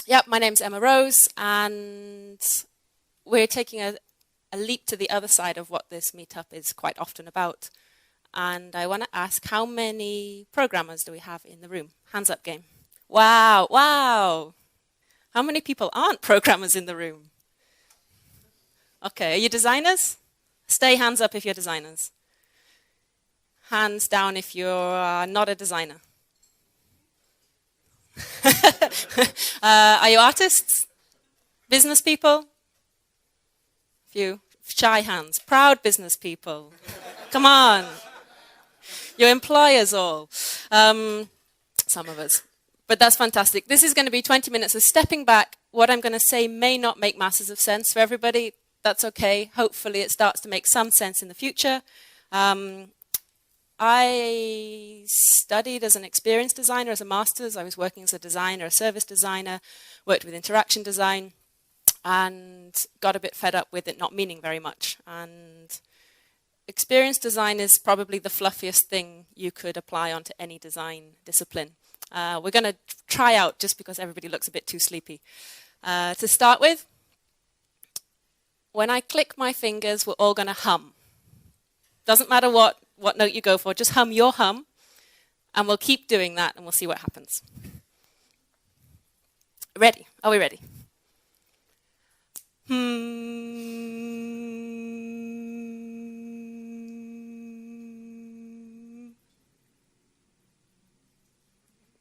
Yep, my name's Emma Rose, and we're taking a leap to the other side of what this meetup is quite often about. And I want to ask, how many programmers do we have in the room? Hands up game. Wow, wow. How many people aren't programmers in the room? Okay, are you designers? Stay hands up if you're designers. Hands down if you're not a designer. Are you artists? Business people? Few shy hands. Proud business people. Come on. Your employers all. Some of us. But that's fantastic. This is going to be 20 minutes of stepping back. What I'm going to say may not make masses of sense for everybody. That's okay. Hopefully it starts to make some sense in the future. I studied as an experience designer, as a master's. I was working as a designer, a service designer, worked with interaction design, and got a bit fed up with it not meaning very much. And experience design is probably the fluffiest thing you could apply onto any design discipline. We're going to try out, just because everybody looks a bit too sleepy. To start with, when I click my fingers, we're all going to hum. Doesn't matter what note you go for, just hum your hum, and we'll keep doing that, and we'll see what happens. Ready? Are we ready?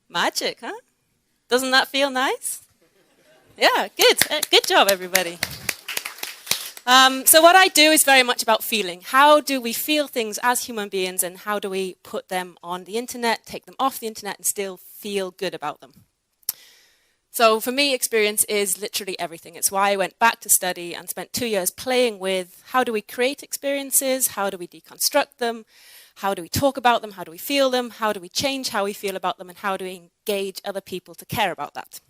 Magic, huh? Doesn't that feel nice? Yeah, good. Good job, everybody. So what I do is very much about feeling. How do we feel things as human beings, and how do we put them on the internet, take them off the internet, and still feel good about them? So for me, experience is literally everything. It's why I went back to study and spent 2 years playing with how do we create experiences, how do we deconstruct them, how do we talk about them, how do we feel them, how do we change how we feel about them, and how do we engage other people to care about that?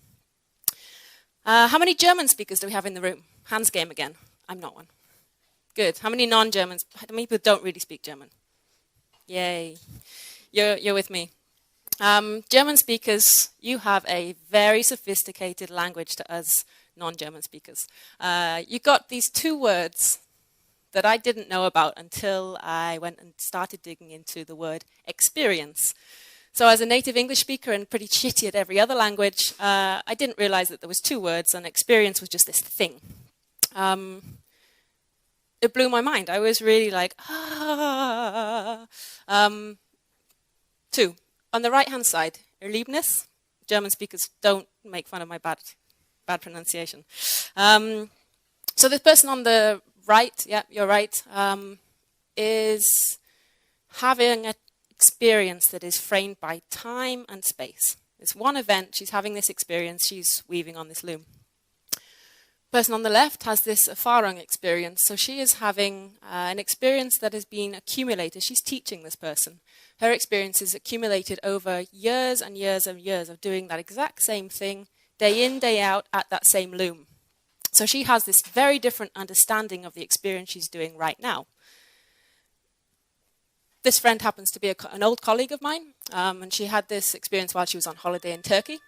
How many German speakers do we have in the room? Hands game again. I'm not one. Good. How many non-Germans? How many people don't really speak German? Yay. You're with me. German speakers, you have a very sophisticated language to us non-German speakers. You got these two words that I didn't know about until I went and started digging into the word experience. So as a native English speaker and pretty shitty at every other language, I didn't realize that there was two words, and experience was just this thing. It blew my mind. I was really like, Two. On the right-hand side, Erlebnis. German speakers don't make fun of my bad pronunciation. So this person on the right, yeah, you're right, is having an experience that is framed by time and space. It's one event, she's having this experience, she's weaving on this loom. Person on the left has this Erfahrung experience, so she is having an experience that has been accumulated. She's teaching this person. Her experience is accumulated over years and years and years of doing that exact same thing, day in, day out, at that same loom. So she has this very different understanding of the experience she's doing right now. This friend happens to be an old colleague of mine, and she had this experience while she was on holiday in Turkey.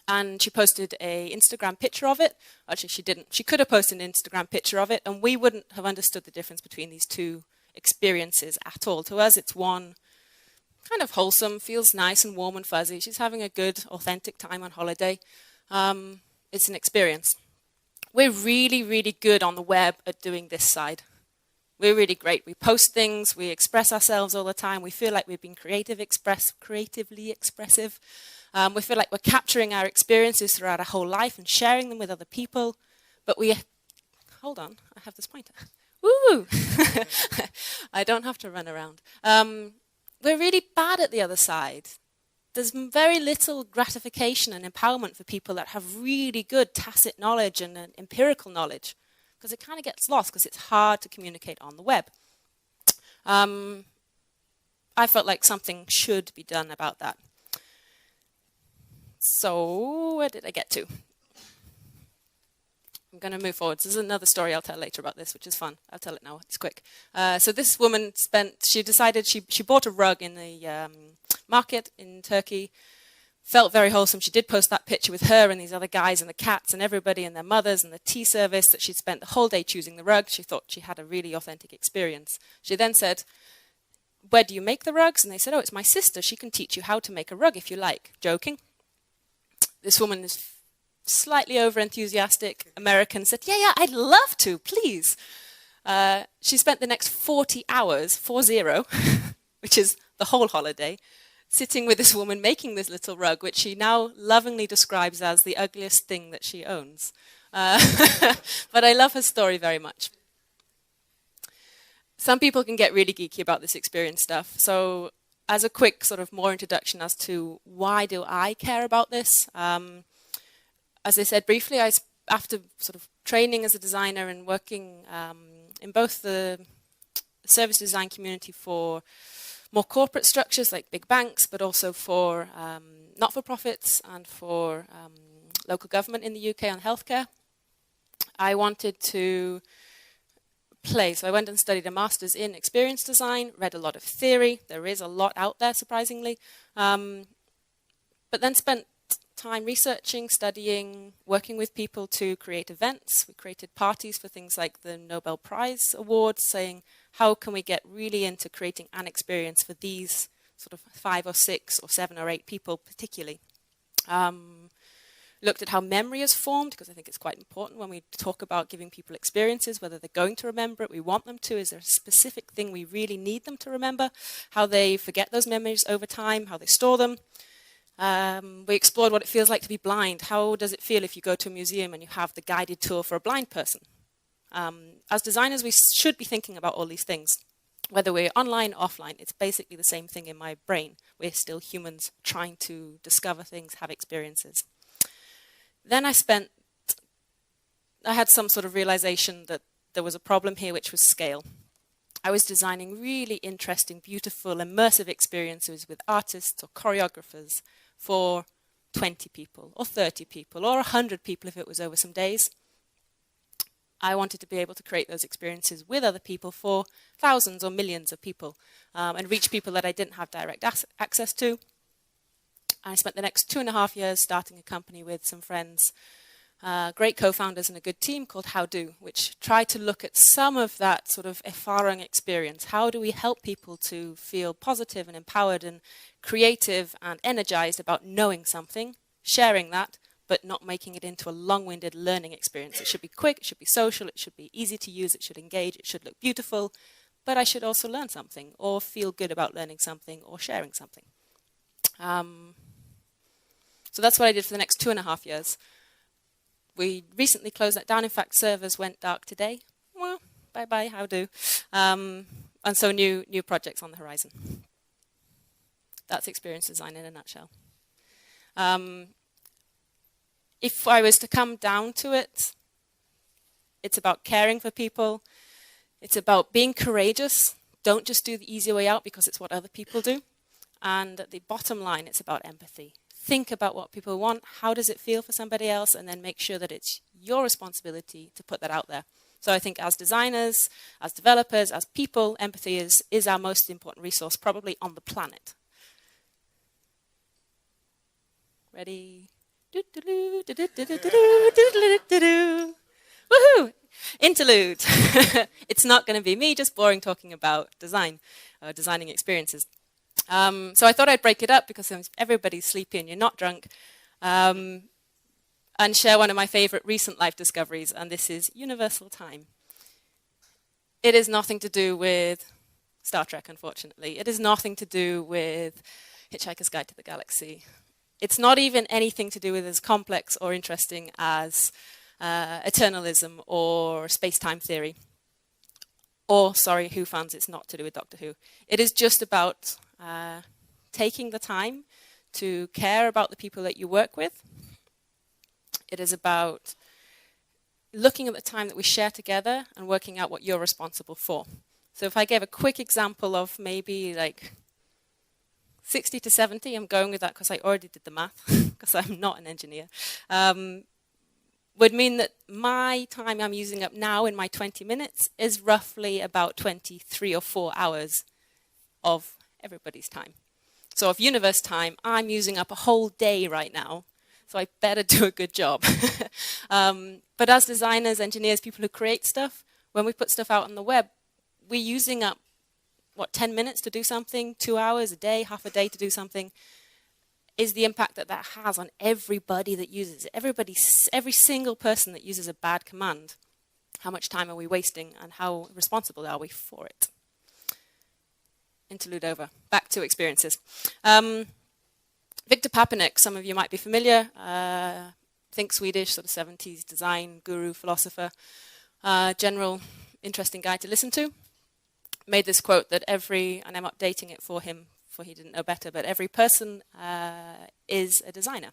And she posted an Instagram picture of it. Actually, she didn't. She could have posted an Instagram picture of it, and we wouldn't have understood the difference between these two experiences at all. To us, it's one kind of wholesome, feels nice and warm and fuzzy. She's having a good, authentic time on holiday. It's an experience. We're really, really good on the web at doing this side. We're really great. We post things. We express ourselves all the time. We feel like we've been creatively expressive. We feel like we're capturing our experiences throughout our whole life and sharing them with other people. But hold on, I have this pointer. Woo! I don't have to run around. We're really bad at the other side. There's very little gratification and empowerment for people that have really good tacit knowledge and empirical knowledge, because it kind of gets lost because it's hard to communicate on the web. I felt like something should be done about that. So, where did I get to? I'm going to move forward. There's another story I'll tell later about this, which is fun. I'll tell it now. It's quick. So this woman decided she bought a rug in the market in Turkey, Felt very wholesome. She did post that picture with her and these other guys and the cats and everybody and their mothers and the tea service that she'd spent the whole day choosing the rug. She thought she had a really authentic experience. She then said, "Where do you make the rugs?" And they said, "Oh, it's my sister. She can teach you how to make a rug if you like." Joking. This woman is slightly over-enthusiastic American, said, yeah, I'd love to, please. She spent the next 40 hours, 40, which is the whole holiday, sitting with this woman making this little rug, which she now lovingly describes as the ugliest thing that she owns. But I love her story very much. Some people can get really geeky about this experience stuff. So as a quick sort of more introduction as to why do I care about this, as I said briefly, after sort of training as a designer and working in both the service design community for more corporate structures like big banks, but also for not-for-profits and for local government in the UK on healthcare, I wanted to play. So I went and studied a master's in experience design, read a lot of theory. There is a lot out there, surprisingly. But then spent time researching, studying, working with people to create events. We created parties for things like the Nobel Prize Awards, saying, how can we get really into creating an experience for these sort of 5 or 6 or 7 or 8 people particularly. Looked at how memory is formed, because I think it's quite important when we talk about giving people experiences, whether they're going to remember it, we want them to. Is there a specific thing we really need them to remember? How they forget those memories over time, how they store them. We explored what it feels like to be blind. How does it feel if you go to a museum and you have the guided tour for a blind person? As designers, we should be thinking about all these things. Whether we're online or offline, it's basically the same thing in my brain. We're still humans trying to discover things, have experiences. Then I had some sort of realization that there was a problem here, which was scale. I was designing really interesting, beautiful, immersive experiences with artists or choreographers for 20 people or 30 people or 100 people if it was over some days. I wanted to be able to create those experiences with other people for thousands or millions of people and reach people that I didn't have direct access to. I spent the next 2.5 years starting a company with some friends, great co-founders and a good team called How Do, which tried to look at some of that sort of Erfahrung experience. How do we help people to feel positive and empowered and creative and energized about knowing something, sharing that, but not making it into a long-winded learning experience. It should be quick, it should be social, it should be easy to use, it should engage, it should look beautiful, but I should also learn something or feel good about learning something or sharing something. So that's what I did for the next 2.5 years. We recently closed that down. In fact, servers went dark today. Well, bye-bye, how do. And so new projects on the horizon. That's experience design in a nutshell. If I was to come down to it, it's about caring for people. It's about being courageous. Don't just do the easy way out because it's what other people do. And at the bottom line, it's about empathy. Think about what people want, how does it feel for somebody else, and then make sure that it's your responsibility to put that out there. So I think as designers, as developers, as people, empathy is our most important resource, probably on the planet. Ready? Woohoo! Interlude. It's not going to be me just boring talking about design, designing experiences. So I thought I'd break it up because everybody's sleepy and you're not drunk, and share one of my favorite recent life discoveries, and this is universal time. It is nothing to do with Star Trek, unfortunately. It is nothing to do with Hitchhiker's Guide to the Galaxy. It's not even anything to do with as complex or interesting as eternalism or space-time theory. Or, sorry, Who fans, it's not to do with Doctor Who. It is just about taking the time to care about the people that you work with. It is about looking at the time that we share together and working out what you're responsible for. So if I gave a quick example of maybe like 60 to 70, I'm going with that because I already did the math, because I'm not an engineer, would mean that my time I'm using up now in my 20 minutes is roughly about 23 or 4 hours of everybody's time. So of universe time, I'm using up a whole day right now, so I better do a good job. But as designers, engineers, people who create stuff, when we put stuff out on the web, we're using up, 10 minutes to do something, 2 hours a day, half a day to do something, is the impact that that has on everybody that uses it. Every single person that uses a bad command. How much time are we wasting, and how responsible are we for it? Interlude over. Back to experiences. Victor Papanek, some of you might be familiar, think Swedish, sort of 70s design guru, philosopher, general interesting guy to listen to, made this quote that and I'm updating it for him, for he didn't know better, but every person is a designer.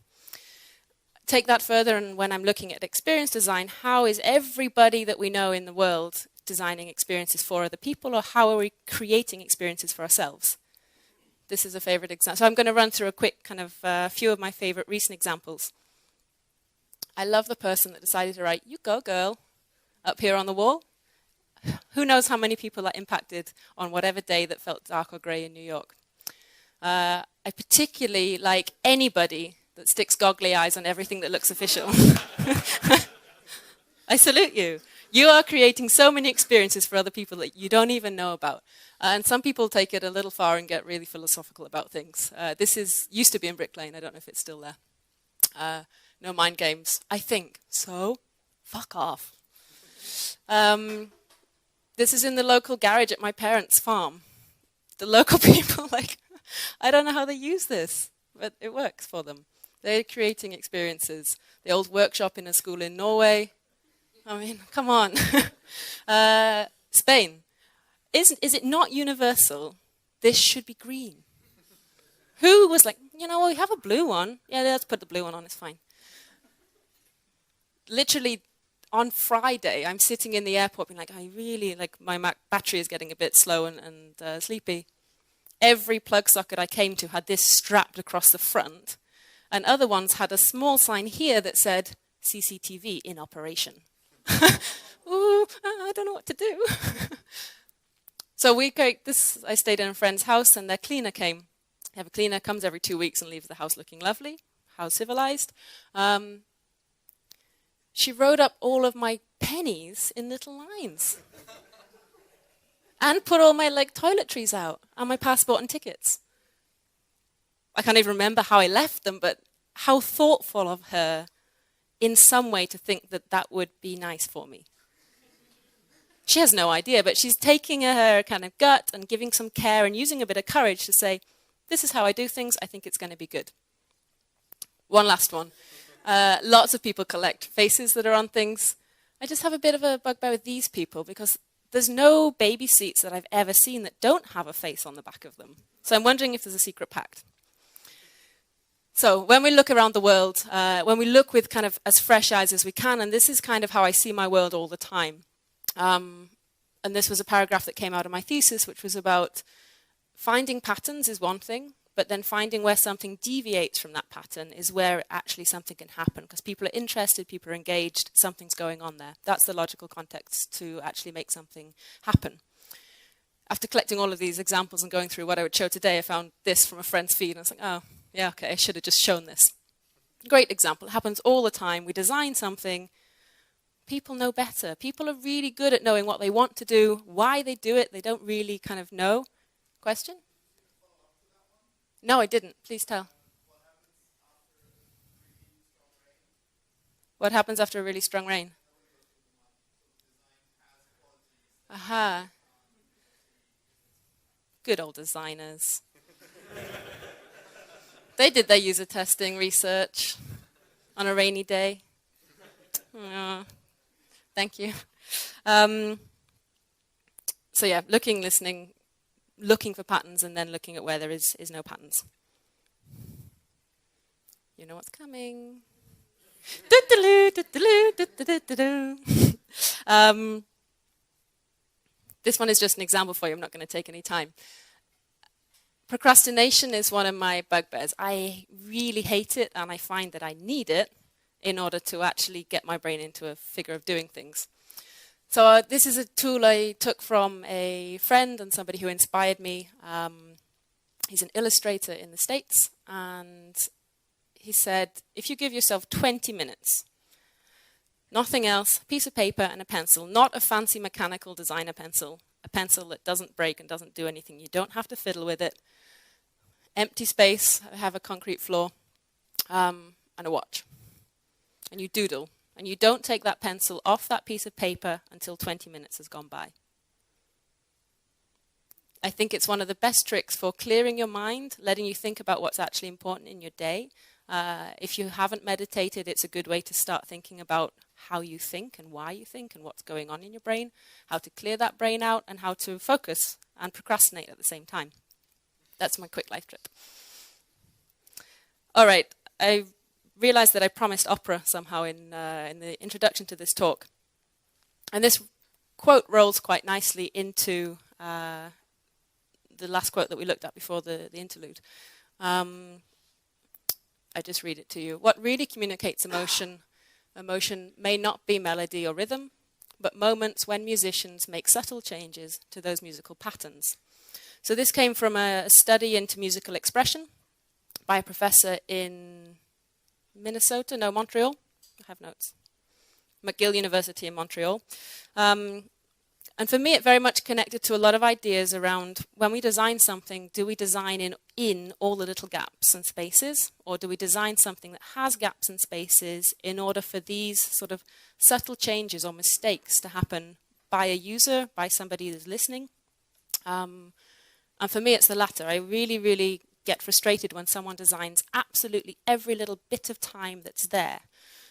Take that further, and when I'm looking at experience design, how is everybody that we know in the world designing experiences for other people, or how are we creating experiences for ourselves? This is a favorite example. So I'm going to run through a quick kind of few of my favorite recent examples. I love the person that decided to write, "You go, girl," up here on the wall. Who knows how many people that impacted on whatever day that felt dark or grey in New York. I particularly like anybody that sticks goggly eyes on everything that looks official. I salute you. You are creating so many experiences for other people that you don't even know about. And some people take it a little far and get really philosophical about things. This used to be in Brick Lane. I don't know if it's still there. No mind games, I think. So, fuck off. This is in the local garage at my parents' farm. The local people, I don't know how they use this, but it works for them. They're creating experiences. The old workshop in a school in Norway. I mean, come on. Spain. Is it not universal? This should be green. Who was like, we have a blue one. Yeah, let's put the blue one on, it's fine. Literally, on Friday, I'm sitting in the airport being like, my Mac battery is getting a bit slow and sleepy. Every plug socket I came to had this strapped across the front, and other ones had a small sign here that said, CCTV in operation. Ooh, I don't know what to do. So I stayed in a friend's house, and their cleaner came. They have a cleaner, comes every 2 weeks and leaves the house looking lovely. How civilized. She wrote up all of my pennies in little lines. And put all my toiletries out, and my passport and tickets. I can't even remember how I left them, but how thoughtful of her in some way to think that that would be nice for me. She has no idea, but she's taking her kind of gut and giving some care and using a bit of courage to say, this is how I do things, I think it's going to be good. One last one. Lots of people collect faces that are on things. I just have a bit of a bugbear with these people because there's no baby seats that I've ever seen that don't have a face on the back of them. So I'm wondering if there's a secret pact. So when we look around the world, when we look with kind of as fresh eyes as we can, and this is kind of how I see my world all the time. And this was a paragraph that came out of my thesis, which was about finding patterns is one thing, but then finding where something deviates from that pattern is where actually something can happen, because people are interested, people are engaged, something's going on there. That's the logical context to actually make something happen. After collecting all of these examples and going through what I would show today, I found this from a friend's feed, and I was like, oh, yeah, okay, I should have just shown this. Great example. It happens all the time. We design something. People know better. People are really good at knowing what they want to do, why they do it. They don't really kind of know. Question? No, I didn't. Please tell. What happens after a really strong rain? Aha. Good old designers. They did their user testing research on a rainy day. Oh, thank you. So yeah, looking, listening, looking for patterns, and then looking at where there is no patterns. You know what's coming. This one is just an example for you. I'm not going to take any time. Procrastination is one of my bugbears. I really hate it, and I find that I need it in order to actually get my brain into a figure of doing things. So this is a tool I took from a friend and somebody who inspired me. He's an illustrator in the States, and he said, if you give yourself 20 minutes, nothing else, a piece of paper and a pencil, not a fancy mechanical designer pencil, a pencil that doesn't break and doesn't do anything. You don't have to fiddle with it. Empty space, have a concrete floor, and a watch. And you doodle. And you don't take that pencil off that piece of paper until 20 minutes has gone by. I think it's one of the best tricks for clearing your mind, letting you think about what's actually important in your day. If you haven't meditated, it's a good way to start thinking about how you think and why you think and what's going on in your brain, how to clear that brain out and how to focus and procrastinate at the same time. That's my quick life tip. All right, I realized that I promised opera somehow in the introduction to this talk. And this quote rolls quite nicely into the last quote that we looked at before the interlude. I just read it to you. What really communicates emotion may not be melody or rhythm, but moments when musicians make subtle changes to those musical patterns. So this came from a study into musical expression by a professor in Montreal. I have notes. McGill University in Montreal. And for me, it very much connected to a lot of ideas around when we design something, do we design in all the little gaps and spaces, or do we design something that has gaps and spaces in order for these sort of subtle changes or mistakes to happen by a user, by somebody who's listening? And for me, it's the latter. I really, really get frustrated when someone designs absolutely every little bit of time that's there.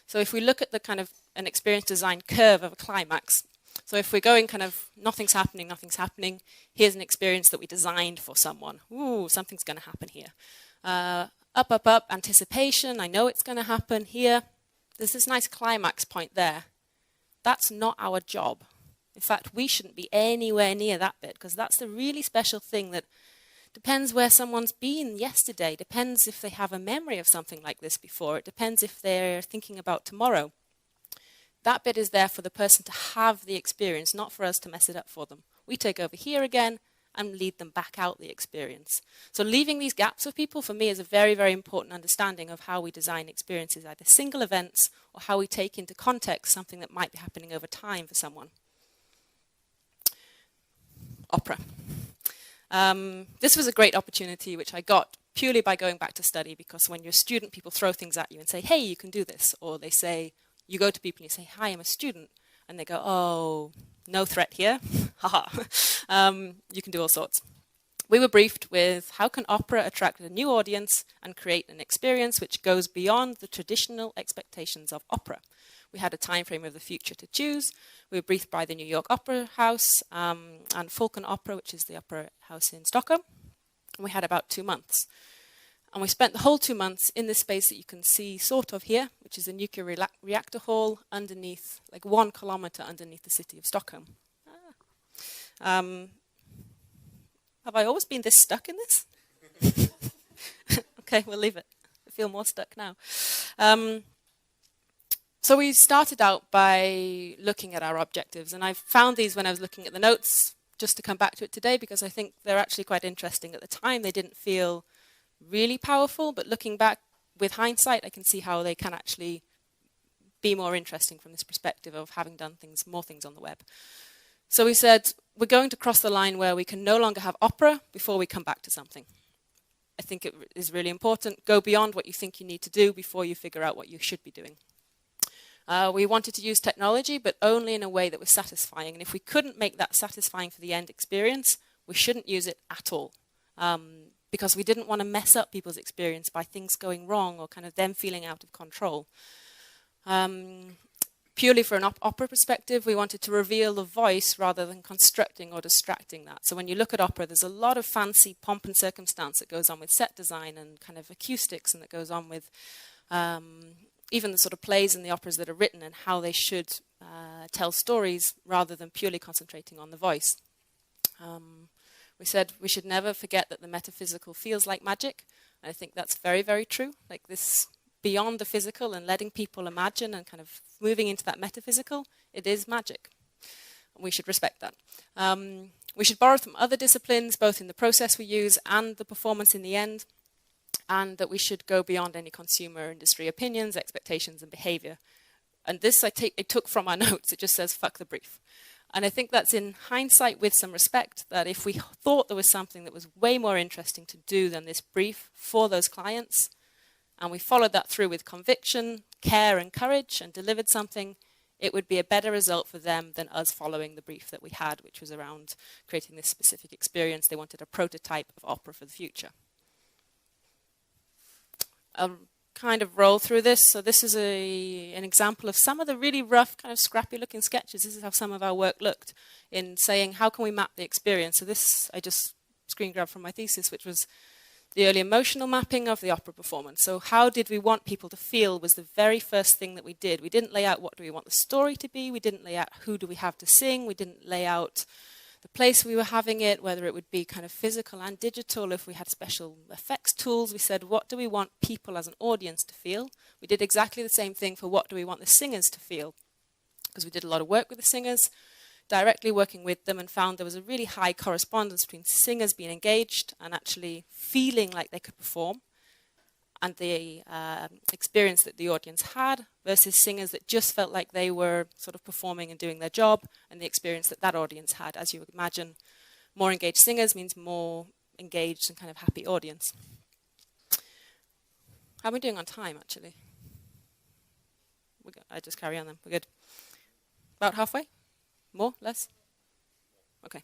So if we look at the kind of an experience design curve of a climax, so if we're going kind of nothing's happening, here's an experience that we designed for someone. Ooh, something's going to happen here. Up, anticipation, I know it's going to happen here. There's this nice climax point there. That's not our job. In fact, we shouldn't be anywhere near that bit, because that's the really special thing that depends where someone's been yesterday, depends if they have a memory of something like this before, it depends if they're thinking about tomorrow. That bit is there for the person to have the experience, not for us to mess it up for them. We take over here again and lead them back out the experience. So leaving these gaps for people, for me, is a very, very important understanding of how we design experiences, either single events or how we take into context something that might be happening over time for someone. Opera. This was a great opportunity which I got purely by going back to study, because when you're a student, people throw things at you and say, hey, you can do this. Or they say, you go to people and you say, hi, I'm a student. And they go, oh, no threat here. Haha. You can do all sorts. We were briefed with how can opera attract a new audience and create an experience which goes beyond the traditional expectations of opera. We had a time frame of the future to choose. We were briefed by the New York Opera House and Falcon Opera, which is the opera house in Stockholm. And we had about 2 months. And we spent the whole 2 months in this space that you can see sort of here, which is a nuclear reactor hall underneath, like 1 kilometer underneath the city of Stockholm. Have I always been this stuck in this? Okay, we'll leave it. I feel more stuck now. So we started out by looking at our objectives, and I found these when I was looking at the notes, just to come back to it today, because I think they're actually quite interesting. At the time, they didn't feel really powerful, but looking back with hindsight, I can see how they can actually be more interesting from this perspective of having done more things on the web. So we said, we're going to cross the line where we can no longer have opera before we come back to something. I think it is really important. Go beyond what you think you need to do before you figure out what you should be doing. We wanted to use technology, but only in a way that was satisfying. And if we couldn't make that satisfying for the end experience, we shouldn't use it at all. Because we didn't want to mess up people's experience by things going wrong or kind of them feeling out of control. Purely for an opera perspective, we wanted to reveal the voice rather than constructing or distracting that. So when you look at opera, there's a lot of fancy pomp and circumstance that goes on with set design and kind of acoustics, and that goes on with even the sort of plays and the operas that are written and how they should tell stories rather than purely concentrating on the voice. We said we should never forget that the metaphysical feels like magic. And I think that's very, very true. Like this beyond the physical and letting people imagine and kind of moving into that metaphysical, it is magic. We should respect that. We should borrow from other disciplines, both in the process we use and the performance in the end, and that we should go beyond any consumer industry opinions, expectations, and behavior. And this I took from our notes. It just says, fuck the brief. And I think that's in hindsight with some respect, that if we thought there was something that was way more interesting to do than this brief for those clients, and we followed that through with conviction, care, and courage, and delivered something, it would be a better result for them than us following the brief that we had, which was around creating this specific experience. They wanted a prototype of opera for the future. I'll kind of roll through this. So this is an example of some of the really rough, kind of scrappy looking sketches. This is how some of our work looked in saying, how can we map the experience? So this I just screen grabbed from my thesis, which was the early emotional mapping of the opera performance. So how did we want people to feel was the very first thing that we did. We didn't lay out what do we want the story to be. We didn't lay out who do we have to sing. We didn't lay out the place we were having it, whether it would be kind of physical and digital. If we had special effects tools, we said, what do we want people as an audience to feel? We did exactly the same thing for what do we want the singers to feel, because we did a lot of work with the singers, directly working with them, and found there was a really high correspondence between singers being engaged and actually feeling like they could perform, and the experience that the audience had versus singers that just felt like they were sort of performing and doing their job, and the experience that that audience had. As you would imagine, more engaged singers means more engaged and kind of happy audience. How are we doing on time, actually? I just carry on then. We're good. About halfway? More? Less? Okay.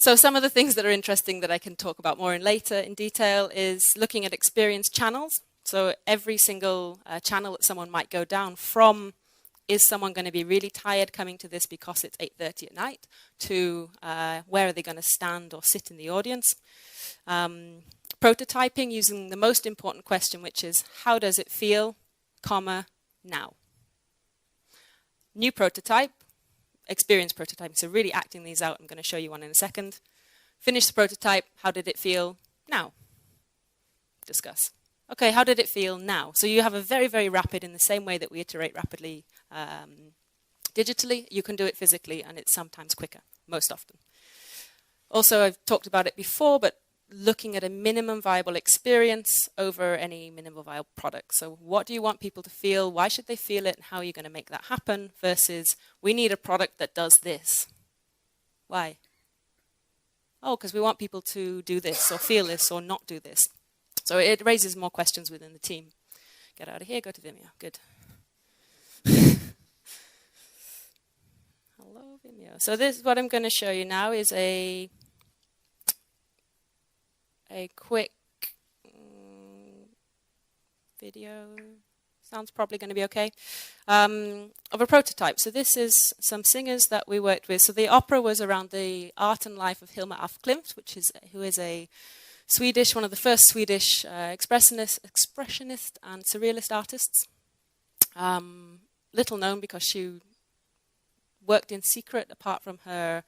So some of the things that are interesting that I can talk about more in later in detail is looking at experience channels. So every single channel that someone might go down from, is someone going to be really tired coming to this because it's 8:30 at night, to where are they going to stand or sit in the audience. Prototyping using the most important question, which is how does it feel, comma, now. New prototype. Experience prototyping, so really acting these out. I'm going to show you one in a second. Finish the prototype. How did it feel now? Discuss. Okay, how did it feel now? So you have a very, very rapid, in the same way that we iterate rapidly digitally, you can do it physically, and it's sometimes quicker, most often. Also, I've talked about it before, but looking at a minimum viable experience over any minimum viable product. So what do you want people to feel? Why should they feel it? And how are you going to make that happen? Versus, we need a product that does this. Why? Oh, because we want people to do this or feel this or not do this. So it raises more questions within the team. Get out of here, go to Vimeo. Good. Hello, Vimeo. So this, what I'm going to show you now is a quick video, sounds probably going to be okay, of a prototype. So this is some singers that we worked with. So the opera was around the art and life of Hilma af Klint, who is a Swedish, one of the first Swedish expressionist and surrealist artists. Little known because she worked in secret apart from her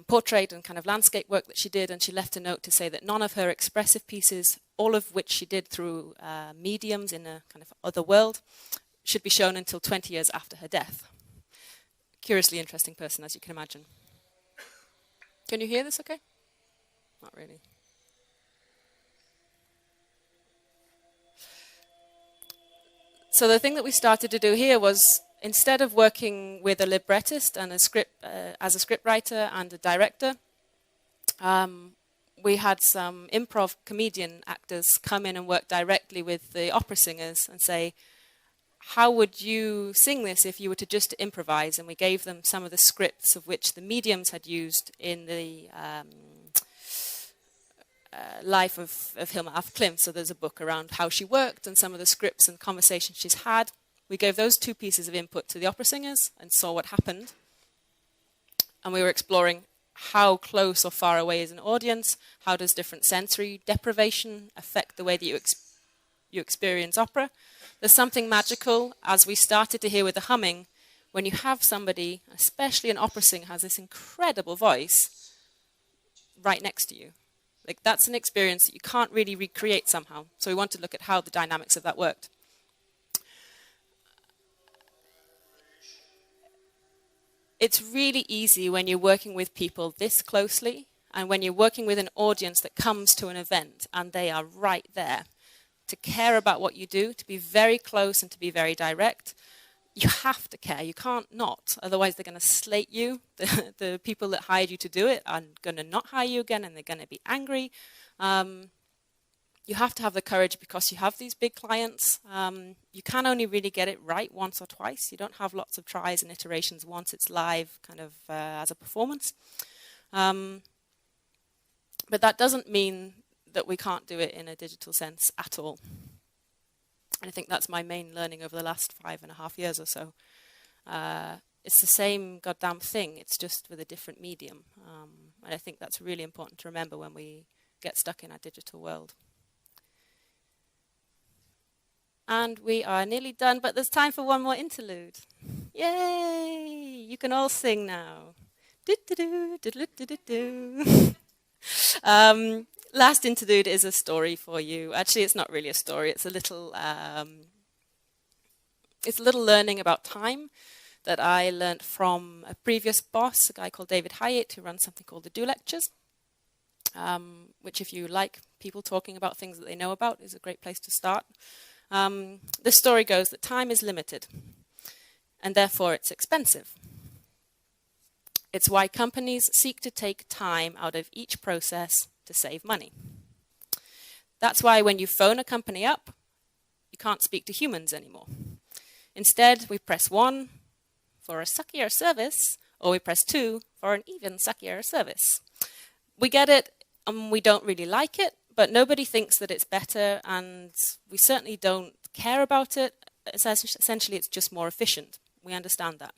portrait and kind of landscape work that she did, and she left a note to say that none of her expressive pieces, all of which she did through mediums in a kind of other world, should be shown until 20 years after her death. Curiously interesting person, as you can imagine. Can you hear this okay? Not really. So the thing that we started to do here was, instead of working with a librettist and as a scriptwriter and a director, we had some improv comedian actors come in and work directly with the opera singers and say, how would you sing this if you were to just improvise? And we gave them some of the scripts of which the mediums had used in the life of Hilma af Klint. So there's a book around how she worked and some of the scripts and conversations she's had. We gave those two pieces of input to the opera singers and saw what happened. And we were exploring how close or far away is an audience, how does different sensory deprivation affect the way that you experience opera. There's something magical, as we started to hear with the humming, when you have somebody, especially an opera singer, has this incredible voice right next to you. Like, that's an experience that you can't really recreate somehow. So we want to look at how the dynamics of that worked. It's really easy when you're working with people this closely and when you're working with an audience that comes to an event and they are right there, to care about what you do, to be very close and to be very direct. You have to care. You can't not. Otherwise, they're going to slate you. The people that hired you to do it are going to not hire you again, and they're going to be angry. You have to have the courage because you have these big clients. You can only really get it right once or twice. You don't have lots of tries and iterations once it's live, kind of as a performance. But that doesn't mean that we can't do it in a digital sense at all. And I think that's my main learning over the last 5.5 years or so. It's the same goddamn thing, it's just with a different medium. And I think that's really important to remember when we get stuck in our digital world. And we are nearly done, but there's time for one more interlude. Yay! You can all sing now. Last interlude is a story for you. Actually, it's not really a story. It's a little learning about time that I learned from a previous boss, a guy called David Hyatt, who runs something called the Do Lectures, which, if you like people talking about things that they know about, is a great place to start. The story goes that time is limited, and therefore it's expensive. It's why companies seek to take time out of each process to save money. That's why when you phone a company up, you can't speak to humans anymore. Instead, we press 1 for a suckier service, or we press 2 for an even suckier service. We get it, and we don't really like it, but nobody thinks that it's better, and we certainly don't care about it. Essentially, it's just more efficient. We understand that.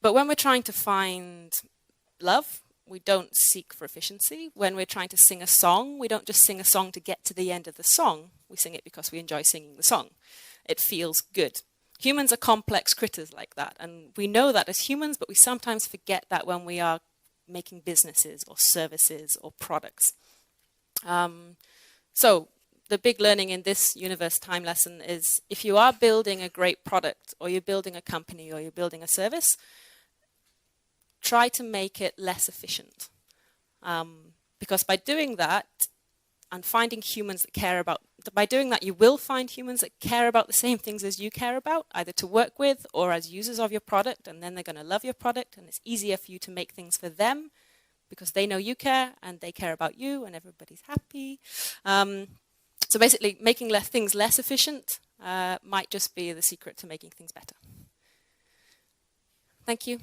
But when we're trying to find love, we don't seek for efficiency. When we're trying to sing a song, we don't just sing a song to get to the end of the song. We sing it because we enjoy singing the song. It feels good. Humans are complex critters like that, and we know that as humans, but we sometimes forget that when we are making businesses or services or products. So the big learning in this universe time lesson is if you are building a great product, or you're building a company, or you're building a service, try to make it less efficient. Because by doing that, and finding humans that care about, by doing that, you will find humans that care about the same things as you care about, either to work with or as users of your product, and then they're going to love your product, and it's easier for you to make things for them because they know you care and they care about you and everybody's happy. So basically, making things less efficient might just be the secret to making things better. Thank you.